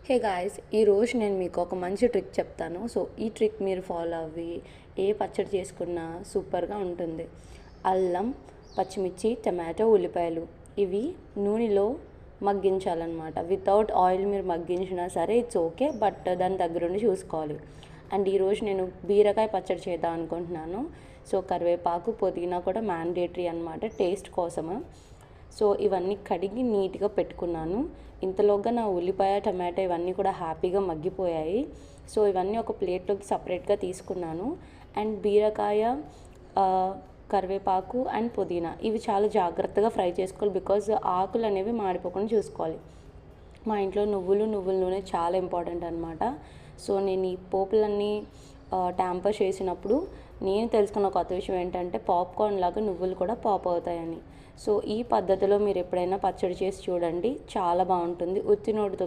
Hey guys, ఈరోజు నేను మీకు ఒక మంచి ట్రిక్ చెప్తాను. సో ఈ ట్రిక్ మీరు ఫాలో అవ్వి ఏ పచ్చడి చేసుకున్నా సూపర్గా ఉంటుంది. అల్లం, పచ్చిమిర్చి, టమాటో, ఉల్లిపాయలు ఇవి నూనెలో మగ్గించాలన్నమాట. వితౌట్ ఆయిల్ మీరు మగ్గించినా సరే ఇట్స్ ఓకే, బట్ దాని దగ్గరుండి చూసుకోవాలి. అండ్ ఈరోజు నేను బీరకాయ పచ్చడి చేద్దాం అనుకుంటున్నాను. సో కరివేపాకు, పుదీనా కూడా మ్యాండేటరీ అనమాట టేస్ట్ కోసము. సో ఇవన్నీ కడిగి నీట్గా పెట్టుకున్నాను. ఇంతలోగా నా ఉల్లిపాయ, టమాటా ఇవన్నీ కూడా హ్యాపీగా మగ్గిపోయాయి. సో ఇవన్నీ ఒక ప్లేట్లోకి సపరేట్గా తీసుకున్నాను. అండ్ బీరకాయ, కరివేపాకు అండ్ పుదీనా ఇవి చాలా జాగ్రత్తగా ఫ్రై చేసుకోవాలి, బికాజ్ ఆకులు అనేవి మాడిపోకుండా చూసుకోవాలి. మా ఇంట్లో నువ్వుల నూనె చాలా ఇంపార్టెంట్ అనమాట. సో నేను ఈ పోపులన్నీ ట్యాంపర్ చేసినప్పుడు నేను తెలుసుకున్న కొత్త విషయం ఏంటంటే పాప్కార్న్ లాగా నువ్వులు కూడా పాప్ అవుతాయని. సో ఈ పద్ధతిలో మీరు ఎప్పుడైనా పచ్చడి చేసి చూడండి, చాలా బాగుంటుంది. ఉత్తి నోటితో